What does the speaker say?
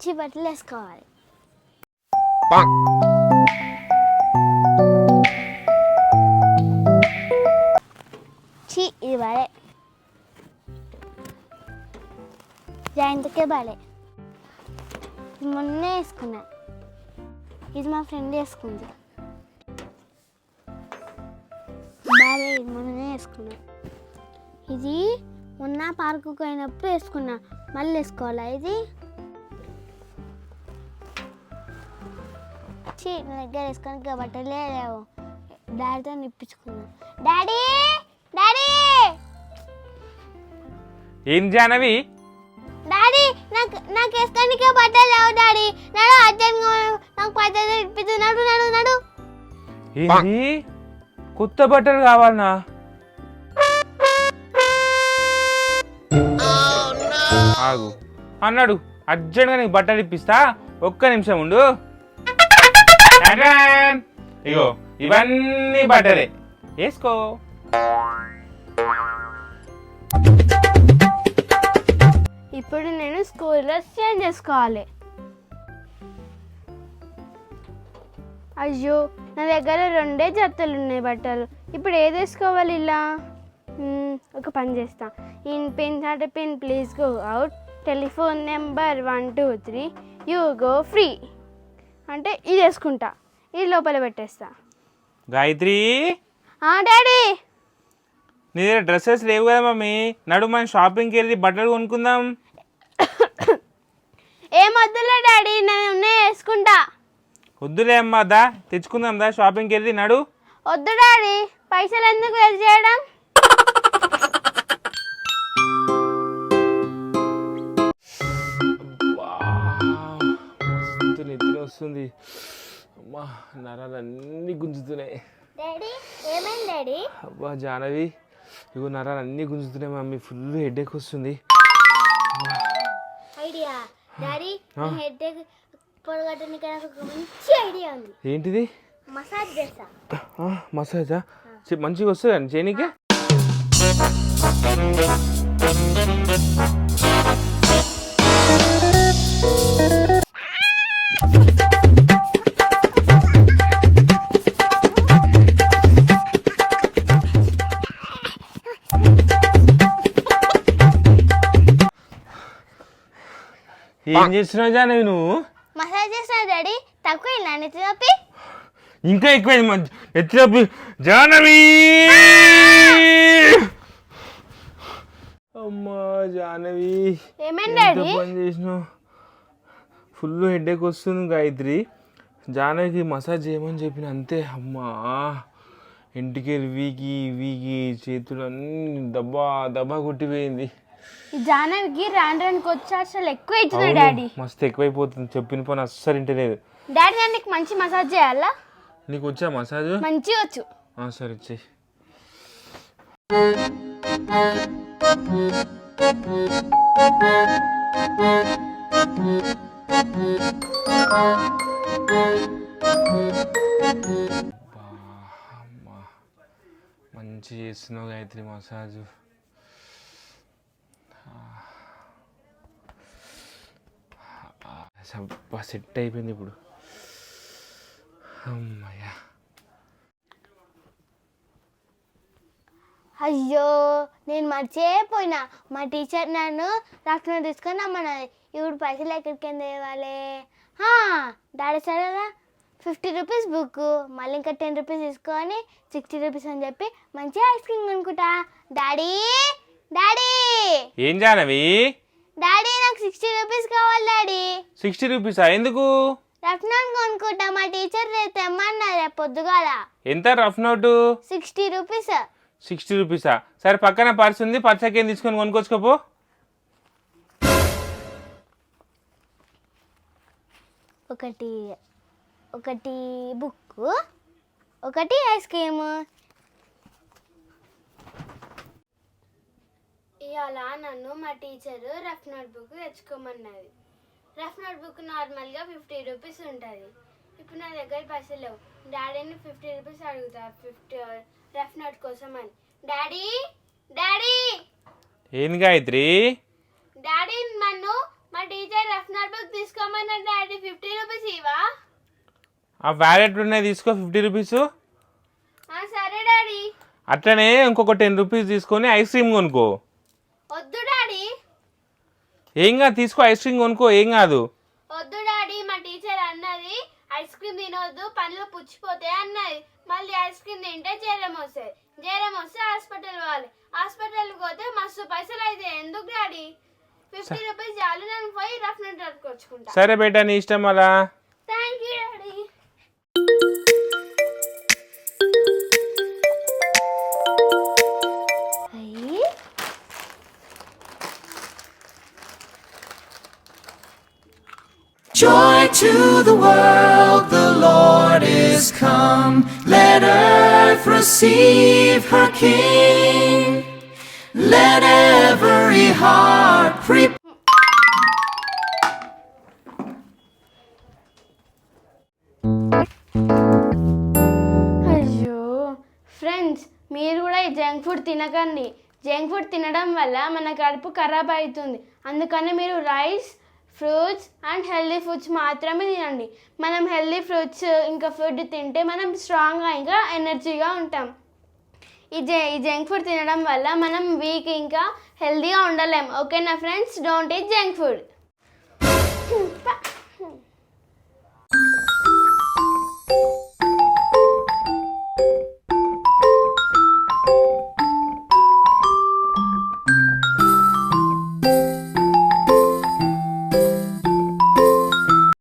మంచి బట్టలు వేసుకోవాలి. ఇది బాలే, జాయింట్కే బాలే. మొన్నే వేసుకున్నా, ఇది మా ఫ్రెండ్ వేసుకుంది. బాలే, ఇది మొన్నే వేసుకున్నా. ఇది మొన్న పార్కుకు పోయినప్పుడు వేసుకున్నా, మళ్ళీ వేసుకోవాలా ఇది? నా దగ్గర వేసుకొని బట్టలే లేవు. డాడీతో నిప్పించుకున్నా. డాడీ డాడీ ఏం జానవి? డాడీ నాకు వేసుకోనికే బట్టలు లేవు డాడీ. నడు అర్జెంట్ నాకు బట్టలు ఇప్పించు. నడు నడు నడు. ఏంటి కొత్త బట్టలు కావాలనా? ఆగు అన్నాడు, అర్జెంట్గా నీకు బట్టలు ఇప్పిస్తా, ఒక్క నిమిషం ఉండు. ఇగో ఇవన్నీ బట్టలే, వేసుకో. ఇప్పుడు నేను స్కూల్లో చేంజ్ చేసుకోవాలి. అయ్యో, నా దగ్గర 2 జతలు ఉన్నాయి బట్టలు. ఇప్పుడు ఏది వేసుకోవాలి? ఇలా ఒక పని చేస్తా. In pin heart pin please go out, telephone number 123 you go free అంటే ఇది వేసుకుంటా, ఇది లోపల పెట్టేస్తా. గాయత్రి, డాడీ నీ దగ్గర డ్రెస్సెస్ లేవు కదా మమ్మీ, నడు మనం షాపింగ్కి వెళ్ళి బట్టలు కొనుక్కుందాం. ఏం వద్దులే డాడీ, నేను వేసుకుంటా. వద్దులే అమ్మా, దా తెచ్చుకుందాం, దా షాపింగ్కి వెళ్ళి నడు. వద్దు డాడీ, పైసలు ఎందుకు వేస్ట్ చేయడం? నిద్ర వస్తుంది అమ్మా, నరాలన్నీ గుంజుతున్నాయి. డాడీ ఏమైంది డాడీ? అబ్బా జానవి, ఇగో నరాలన్నీ గుంజుతున్నాయి మమ్మీ, ఫుల్ హెడేక్ వస్తుంది. ఐడియా డాడీ, హెడేక్ పొడగొట్టడానికి నాకు మంచి ఐడియా ఉంది. ఏంటిది? మసాజ్ చేస్తా. మసాజా? మంచిగా వస్తుందండి చేయనీకే? ఏం చేస్తున్నావు జానవి నువ్వు? మసాజ్ చేస్తున్నా డాడీ. తక్కువ నెత్తి నొప్పి? ఇంకా ఎక్కువైంది నెత్తి నొప్పి జానవి. అమ్మా జానవి, ఏమైంది డాడీ? పని చేసినావు, ఫుల్ హెడేక్ వస్తుంది. గాయత్రి, జానవికి మసాజ్ చేయమని చెప్పిన అంతే. అమ్మా ఇంటికి వీకి వీకి చేతులు అన్నీ దబ్బా దబ్బా కొట్టిపోయింది. జానవికి రానికి వచ్చి అసలు ఎక్కువ అవుతుంది డాడీ. మస్తు ఎక్కువైపోతుంది, చెప్పిన పని అస్సలు ఇంటలేదు. డాడీ నీకు మంచి మసాజ్ చేయాలా? నీకు వచ్చా మసాజ్? మంచి వచ్చు. సరే చెయ్యి. మంచి చేస్తున్నావు గాయత్రి మసాజు. సెట్ అయిపోయింది ఇప్పుడు. అమ్మయ్యా. అయ్యో, నేను మర్చిపోయినా. మా టీచర్ నన్ను డాక్టర్ తీసుకొని రమ్మన్నది. ఇప్పుడు పైసలు ఎక్కడికి తేవాలి? డాడీ సరేదా 50 రూపీస్ బుక్, మళ్ళీ ఇంకా 10 రూపీస్ తీసుకొని 60 రూపీస్ అని చెప్పి మంచిగా ఐస్ క్రీమ్ కొనుక్కుంటా. Daddy daddy. ఏం జానవి? డాడీ నాకు 60 రూపీస్ కావాలి డాడీ. 60 రూపీసా? ఎందుకు? రఫ్ నోట్ కొనుక్కుంటా, మా టీచర్ తెమ్మన్నారు రేపు పొద్దుగాల. ఎంత రఫ్ నోటు? 60 రూపీస్. 60 రూపీసా? సరే పక్కన పర్స్ ఉంది, పర్స్ ఎక్కేం తీసుకొని కొనుక్కోచుకోపో. ఒకటి బుక్, ఒకటి ఐస్ క్రీమ్. ఇవాళ నన్ను మా టీచరు రఫ్ నోట్ బుక్ తెచ్చుకోమన్నది. రఫ్ నోట్ బుక్ నార్మల్గా 50 రూపీస్ ఉంటుంది. ఇప్పుడు నా దగ్గర పైసలు లేవు. డాడీని 50 రూపీస్ అడుగుతా 50 రఫ్ నోట్ కోసం అని. Daddy daddy. ఏంది గాయత్రి? డాడీ నన్ను మా మా టీచర్ రఫ్ నోట్బుక్ తీసుకోమన్నా డాడీ 50 రూపీస్ ఇవా? ఆ వ్యాలెట్ ఉన్నాయి తీసుకో 50 రూపీస్. సరే డాడీ. అట్లనే ఇంకొక 10 రూపీస్ తీసుకొని ఐస్ క్రీమ్ కొనుక్కో. వద్దు డాడీ. ఏం కాదు తీసుకో, ఐస్ క్రీమ్ కొనుక్కో, ఏం కాదు. వద్దు డాడీ, మా టీచర్ అన్నది ఐస్ క్రీమ్ తినొద్దు పనులు పుచ్చిపోతాయి అన్నది. మళ్ళీ ఐస్ క్రీమ్ తింటే జ్వరం వస్తుంది, జ్వరం వస్తే హాస్పిటల్ పోవాలి, హాస్పిటల్కి పోతే మస్తు పైసలు అయితే ఎందుకు డాడీ? 50 రూపీస్ చాలు, నేను పోయి రఫ్ నోట్ వచ్చుకుంటా. సరే బేటా నీ ఇష్టం అలా. Thank you daddy. Joy to the world, the Lord is come. Let earth receive her King. Let every heart prepare. అయ్యో ఫ్రెండ్స్, మీరు కూడా ఈ జంక్ ఫుడ్ తినకండి. జంక్ ఫుడ్ తినడం వల్ల మన కడుపు ఖరాబ్ అవుతుంది. అందుకని మీరు rice, fruits and healthy foods మాత్రమే తినండి. మనం హెల్దీ ఫ్రూట్స్ ఇంకా ఫుడ్ తింటే మనం స్ట్రాంగ్గా ఇంకా ఎనర్జీగా ఉంటాం. ఈ జంక్ ఫుడ్ తినడం వల్ల మనం వీక్ ఇంకా హెల్దీగా ఉండలేం. ఓకేనా friends? Don't eat junk food.